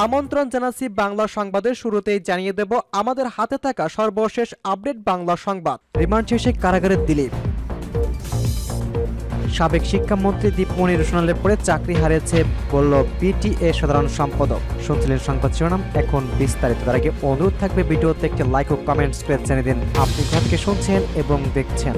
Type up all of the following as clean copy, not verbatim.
আমন্ত্রণ জানাচ্ছি বাংলা সংবাদের শুরুতেই জানিয়ে দেব আমাদের হাতে থাকা সর্বশেষ আপডেট বাংলা সংবাদ। রিমান্ড শেষে কারাগারে দিলীপ। সাবেক শিক্ষামন্ত্রী দীপমণি রোশনালের পরে চাকরি হারিয়েছে বলল বিটিএ সাধারণ সম্পাদক। শুনছিলেন সংবাদ শিরোনাম, এখন বিস্তারিত। তার আগে অনুরোধ থাকবে ভিডিওতে একটি লাইক ও কমেন্টস করে জানিয়ে দিন আপনি ঘটকে শুনছেন এবং দেখছেন।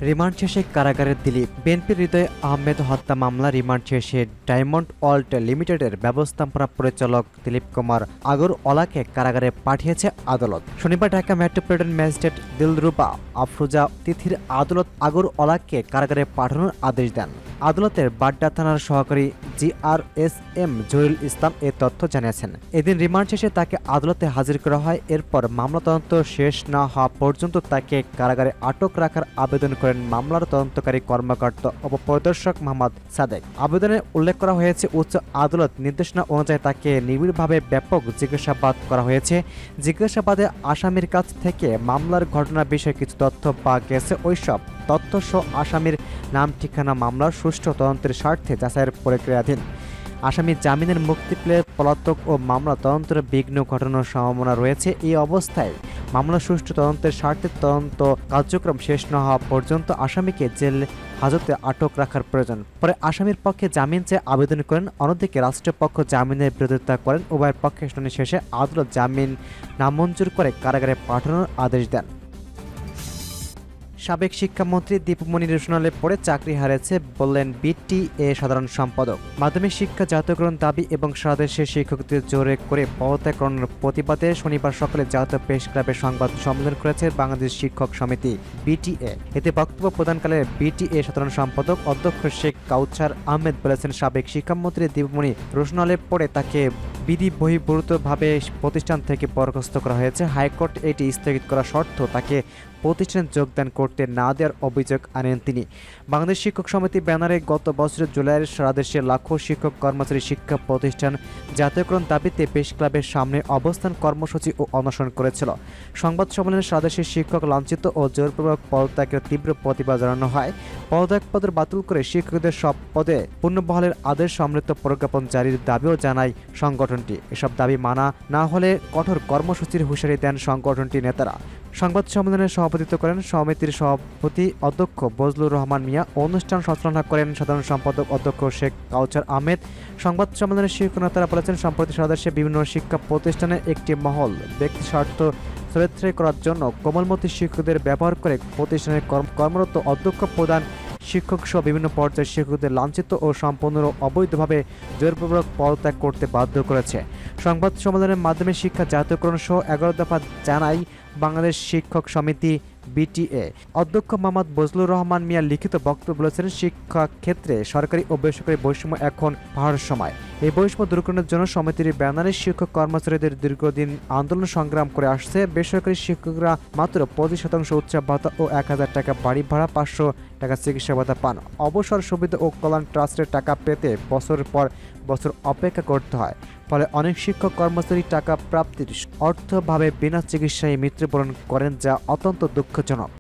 রিমান্ড শেষে কারাগারে দিলীপ। বিএনপির হৃদয় আহমেদ হত্যা মামলা রিমান্ড শেষে ডায়মন্ড ওয়ার্ল্ড লিমিটেডের ব্যবস্থাপনা পরিচালক দিলীপ কুমার আগরওয়ালাকে কারাগারে পাঠিয়েছে আদালত। শনিবার ঢাকা মেট্রোপলিটন ম্যাজিস্ট্রেট দিলরুবা আফরোজা তিথির আদালত আগরওয়ালাকে কারাগারে পাঠানোর আদেশ দেন। আদালতের বাড্ডা থানার সহকারী GRSM জহিরুল ইসলাম এ তথ্য জানিয়েছেন। এদিন রিমান্ড শেষে তাকে আদালতে হাজির করা হয়। এরপর মামলা তদন্ত শেষ না হওয়া পর্যন্ত তাকে কারাগারে আটক রাখার আবেদন করেন মামলার তদন্তকারী কর্মকর্তা উপপরিদর্শক মোহাম্মদ সাদেক। আবেদনে উল্লেখ করা হয়েছে, উচ্চ আদালত নির্দেশনা অনুযায়ী তাকে নিবিড়ভাবে ব্যাপক জিজ্ঞাসাবাদ করা হয়েছে। জিজ্ঞাসাবাদে আসামির কাছ থেকে মামলার ঘটনার বিষয়ে কিছু তথ্য পাওয়া গেছে। ওইসব তথ্যসহ আসামির নাম, ঠিকানা মামলার সুষ্ঠু তদন্তের স্বার্থে যাচাইয়ের প্রক্রিয়াধীন। আসামি জামিনের মুক্তি পেলে পলাতক ও মামলা তদন্তের বিঘ্ন ঘটানোর সম্ভাবনা রয়েছে। এই অবস্থায় মামলা সুষ্ঠু তদন্তের স্বার্থে তদন্ত কার্যক্রম শেষ না হওয়া পর্যন্ত আসামিকে জেল হাজতে আটক রাখার প্রয়োজন। পরে আসামির পক্ষে জামিন চেয়ে আবেদন করেন। অন্যদিকে রাষ্ট্রপক্ষ জামিনের বিরোধিতা করেন। উভয়ের পক্ষে শুনানি শেষে আদালত জামিন নামঞ্জুর করে কারাগারে পাঠানোর আদেশ দেন। সাবেক শিক্ষামন্ত্রী দীপমণি রোশনালের পরে চাকরি হারিয়েছে বললেন বিটিএ সাধারণ সম্পাদক। মাধ্যমিক শিক্ষা জাতীয়করণ দাবি এবং সারা দেশের শিক্ষকদের জোরে করে পদত্যাগের প্রতিবাদে শনিবার সকালে জাতীয় প্রেস ক্লাবে সংবাদ সম্মেলন করেছে বাংলাদেশ শিক্ষক সমিতি বিটিএ। এতে বক্তব্য প্রদানকালে বিটিএ সাধারণ সম্পাদক অধ্যক্ষ শেখ কাউছার আহমেদ বলেছেন, সাবেক শিক্ষামন্ত্রী দীপমণি রোশনালের পরে তাকে বিধি বহির্ভূতভাবে প্রতিষ্ঠান থেকে বরখাস্ত করা হয়েছে। হাইকোর্ট এটি স্থগিত করা সত্ত্বেও তাকে প্রতিষ্ঠানে যোগদান করতে না দেওয়ার অভিযোগ আনেন তিনি। বাংলাদেশ শিক্ষক সমিতি ব্যানারে গত বছরের জুলাইয়ের সারা দেশে লাখো শিক্ষক কর্মচারী শিক্ষা প্রতিষ্ঠান জাতীয়করণ দাবিতে প্রেস ক্লাবের সামনে অবস্থান কর্মসূচি ও অনশন করেছিল। সংবাদ সম্মেলনে সারা দেশের শিক্ষক লাঞ্ছিত ও জোরপূর্বক পদত্যাগের তীব্র প্রতিবাদ জানানো হয়। পদত্যাগপত্র বাতিল করে শিক্ষকদের সব পদে পুনর্বহালের আদেশ সমৃদ্ধ প্রজ্ঞাপন জারির দাবিও জানায় সংগঠনটি। এসব দাবি মানা না হলে কঠোর কর্মসূচির হুঁশিয়ারি দেন সংগঠনটির নেতারা। সংবাদ সম্মেলনে সভাপতিত্ব করেন সমিতির সভাপতি অধ্যক্ষ বজলুর রহমান মিয়া। অনুষ্ঠান সঞ্চালনা করেন সাধারণ সম্পাদক অধ্যক্ষ শেখ কাউছার আহমেদ। সংবাদ সম্মেলনে শিক্ষক নেতারা বলেছেন, সম্প্রতি সারা দেশে বিভিন্ন শিক্ষা প্রতিষ্ঠানের একটি মহল ব্যক্তি স্বার্থ চরিত্রায়ন করার জন্য কোমলমতি শিক্ষকদের ব্যবহার করে প্রতিষ্ঠানে কর্মরত অধ্যক্ষ প্রধান শিক্ষক সহ বিভিন্ন পর্যায়ের শিক্ষকদের লাঞ্ছিত ও সম্পূর্ণ অবৈধভাবে জোরপূর্বক পদত্যাগ করতে বাধ্য করেছে। সংবাদ সম্মেলনের মাধ্যমে শিক্ষা জাতীয়করণ সহ 11 দফা জানায় বাংলাদেশ শিক্ষক সমিতি বিটিএ। অধ্যক্ষ মোহাম্মদ বজলুর রহমান মিয়া লিখিত বক্তব্য বলেছেন, শিক্ষা ক্ষেত্রে সরকারি ও বেসরকারি বৈষম্য এখন পাহাড়ের সময়। এই বৈষম্য দূরীকরণের জন্য সমিতির ব্যানারে শিক্ষক কর্মচারীদের দীর্ঘদিন আন্দোলন সংগ্রাম করে আসছে। বেসরকারি শিক্ষকরা মাত্র 25% উৎসব ভাতা ও 1000 টাকা বাড়ি ভাড়া, 500 টাকা চিকিৎসা ভাতা পান। অবসর সুবিধা ও কল্যাণ ট্রাস্টের টাকা পেতে বছরের পর বছর অপেক্ষা করতে হয়। ফলে অনেক শিক্ষক কর্মচারী টাকা প্রাপ্তির অর্থভাবে বিনা চিকিৎসায় মৃত্যুবরণ করেন, যা অত্যন্ত দুঃখজনক।